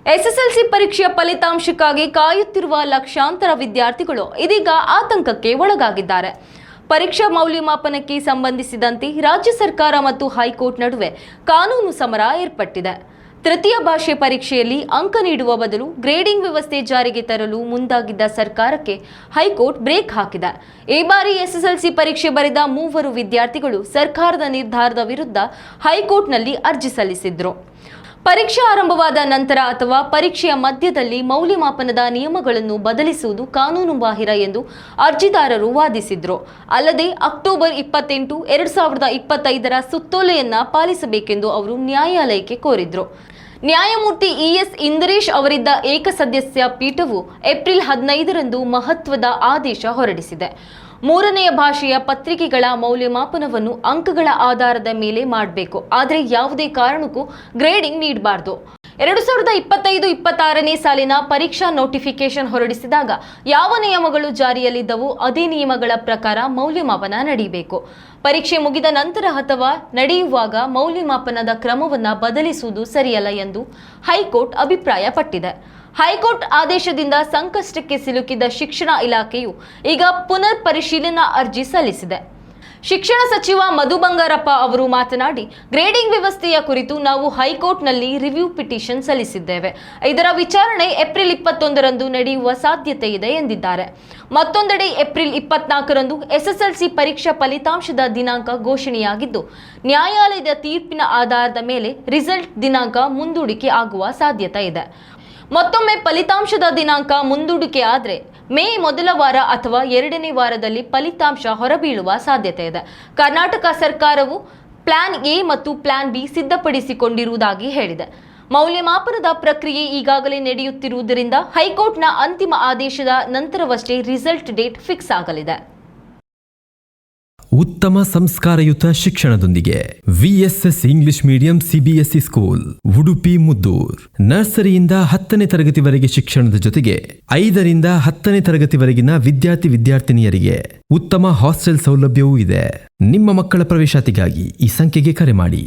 SSLC ಪರೀಕ್ಷೆಯ ಫಲಿತಾಂಶಕ್ಕಾಗಿ ಕಾಯುತ್ತಿರುವ ಲಕ್ಷಾಂತರ ವಿದ್ಯಾರ್ಥಿಗಳು ಇದೀಗ ಆತಂಕಕ್ಕೆ ಒಳಗಾಗಿದ್ದಾರೆ. ಪರೀಕ್ಷಾ ಮೌಲ್ಯಮಾಪನಕ್ಕೆ ಸಂಬಂಧಿಸಿದಂತೆ ರಾಜ್ಯ ಸರ್ಕಾರ ಮತ್ತು ಹೈಕೋರ್ಟ್ ನಡುವೆ ಕಾನೂನು ಸಮರ ಏರ್ಪಟ್ಟಿದೆ. ತೃತೀಯ ಭಾಷೆ ಪರೀಕ್ಷೆಯಲ್ಲಿ ಅಂಕ ನೀಡುವ ಬದಲು ಗ್ರೇಡಿಂಗ್ ವ್ಯವಸ್ಥೆ ಜಾರಿಗೆ ತರಲು ಮುಂದಾಗಿದ್ದ ಸರ್ಕಾರಕ್ಕೆ ಹೈಕೋರ್ಟ್ ಬ್ರೇಕ್ ಹಾಕಿದೆ. ಈ ಬಾರಿ ಎಸ್ಎಸ್ಎಲ್ಸಿ ಪರೀಕ್ಷೆ ಬರೆದ 3 ವಿದ್ಯಾರ್ಥಿಗಳು ಸರ್ಕಾರದ ನಿರ್ಧಾರದ ವಿರುದ್ಧ ಹೈಕೋರ್ಟ್ನಲ್ಲಿ ಅರ್ಜಿ ಸಲ್ಲಿಸಿದ್ರು. ಪರೀಕ್ಷೆ ಆರಂಭವಾದ ನಂತರ ಅಥವಾ ಪರೀಕ್ಷೆಯ ಮಧ್ಯದಲ್ಲಿ ಮೌಲ್ಯಮಾಪನದ ನಿಯಮಗಳನ್ನು ಬದಲಿಸುವುದು ಕಾನೂನು ಬಾಹಿರ ಎಂದು ಅರ್ಜಿದಾರರು ವಾದಿಸಿದ್ರು. ಅಲ್ಲದೆ ಅಕ್ಟೋಬರ್ 28, 2025ರ ಸುತ್ತೋಲೆಯನ್ನ ಪಾಲಿಸಬೇಕೆಂದು ಅವರು ನ್ಯಾಯಾಲಯಕ್ಕೆ ಕೋರಿದ್ರು. ನ್ಯಾಯಮೂರ್ತಿ ಇಎಸ್ ಇಂದರೇಶ್ ಅವರಿದ್ದ ಏಕಸದಸ್ಯ ಪೀಠವು ಏಪ್ರಿಲ್ 15ರಂದು ಮಹತ್ವದ ಆದೇಶ ಹೊರಡಿಸಿದೆ. 3ನೇ ಭಾಷೆಯ ಪತ್ರಿಕೆಗಳ ಮೌಲ್ಯಮಾಪನವನ್ನು ಅಂಕಗಳ ಆಧಾರದ ಮೇಲೆ ಮಾಡಬೇಕು, ಆದರೆ ಯಾವುದೇ ಕಾರಣಕ್ಕೂ ಗ್ರೇಡಿಂಗ್ ನೀಡಬಾರದು. 2025-26ನೇ ಸಾಲಿನ ಪರೀಕ್ಷಾ ನೋಟಿಫಿಕೇಶನ್ ಹೊರಡಿಸಿದಾಗ ಯಾವ ನಿಯಮಗಳು ಜಾರಿಯಲ್ಲಿದ್ದವೋ ಅದೇ ನಿಯಮಗಳ ಪ್ರಕಾರ ಮೌಲ್ಯಮಾಪನ ನಡೆಯಬೇಕು. ಪರೀಕ್ಷೆ ಮುಗಿದ ನಂತರ ಅಥವಾ ನಡೆಯುವಾಗ ಮೌಲ್ಯಮಾಪನದ ಕ್ರಮವನ್ನು ಬದಲಿಸುವುದು ಸರಿಯಲ್ಲ ಎಂದು ಹೈಕೋರ್ಟ್ ಅಭಿಪ್ರಾಯಪಟ್ಟಿದೆ. ಹೈಕೋರ್ಟ್ ಆದೇಶದಿಂದ ಸಂಕಷ್ಟಕ್ಕೆ ಸಿಲುಕಿದ ಶಿಕ್ಷಣ ಇಲಾಖೆಯು ಈಗ ಪುನರ್ ಪರಿಶೀಲನಾ ಅರ್ಜಿ ಸಲ್ಲಿಸಿದೆ. ಶಿಕ್ಷಣ ಸಚಿವ ಮಧು ಬಂಗಾರಪ್ಪ ಅವರು ಮಾತನಾಡಿ, ಗ್ರೇಡಿಂಗ್ ವ್ಯವಸ್ಥೆಯ ಕುರಿತು ನಾವು ಹೈಕೋರ್ಟ್ನಲ್ಲಿ ರಿವ್ಯೂ ಪಿಟಿಷನ್ ಸಲ್ಲಿಸಿದ್ದೇವೆ. ಇದರ ವಿಚಾರಣೆ ಏಪ್ರಿಲ್ 21ರಂದು ನಡೆಯುವ ಸಾಧ್ಯತೆ ಇದೆ ಎಂದಿದ್ದಾರೆ. ಮತ್ತೊಂದೆಡೆ ಏಪ್ರಿಲ್ 24ರಂದು ಎಸ್ಎಸ್ಎಲ್ಸಿ ಪರೀಕ್ಷಾ ಫಲಿತಾಂಶದ ದಿನಾಂಕ ಘೋಷಣೆಯಾಗಿದ್ದು, ನ್ಯಾಯಾಲಯದ ತೀರ್ಪಿನ ಆಧಾರದ ಮೇಲೆ ರಿಸಲ್ಟ್ ದಿನಾಂಕ ಮುಂದೂಡಿಕೆ ಆಗುವ ಸಾಧ್ಯತೆ ಇದೆ. ಮತ್ತೊಮ್ಮೆ ಫಲಿತಾಂಶದ ದಿನಾಂಕ ಮುಂದೂಡಿಕೆ ಆದರೆ ಮೇ ಮೊದಲ ವಾರ ಅಥವಾ 2ನೇ ವಾರದಲ್ಲಿ ಫಲಿತಾಂಶ ಹೊರಬೀಳುವ ಸಾಧ್ಯತೆ ಇದೆ. ಕರ್ನಾಟಕ ಸರ್ಕಾರವು ಪ್ಲಾನ್ ಎ ಮತ್ತು ಪ್ಲಾನ್ ಬಿ ಸಿದ್ಧಪಡಿಸಿಕೊಂಡಿರುವುದಾಗಿ ಹೇಳಿದೆ. ಮೌಲ್ಯಮಾಪನದ ಪ್ರಕ್ರಿಯೆ ಈಗಾಗಲೇ ನಡೆಯುತ್ತಿರುವುದರಿಂದ ಹೈಕೋರ್ಟ್ನ ಅಂತಿಮ ಆದೇಶದ ನಂತರವಷ್ಟೇ ರಿಸಲ್ಟ್ ಡೇಟ್ ಫಿಕ್ಸ್ ಆಗಲಿದೆ. ಉತ್ತಮ ಸಂಸ್ಕಾರಯುತ ಶಿಕ್ಷಣದೊಂದಿಗೆ VSS English medium CBSE school Udupi Muddur. ನರ್ಸರಿಯಿಂದ 10ನೇ ತರಗತಿವರೆಗೆ ಶಿಕ್ಷಣದ ಜೊತೆಗೆ 5ರಿಂದ 10ನೇ ತರಗತಿವರೆಗಿನ ವಿದ್ಯಾರ್ಥಿನಿಯರಿಗೆ ಉತ್ತಮ ಹಾಸ್ಟೆಲ್ ಸೌಲಭ್ಯವೂ ಇದೆ. ನಿಮ್ಮ ಮಕ್ಕಳ ಪ್ರವೇಶಾತಿಗಾಗಿ ಈ ಸಂಖ್ಯೆಗೆ ಕರೆ ಮಾಡಿ.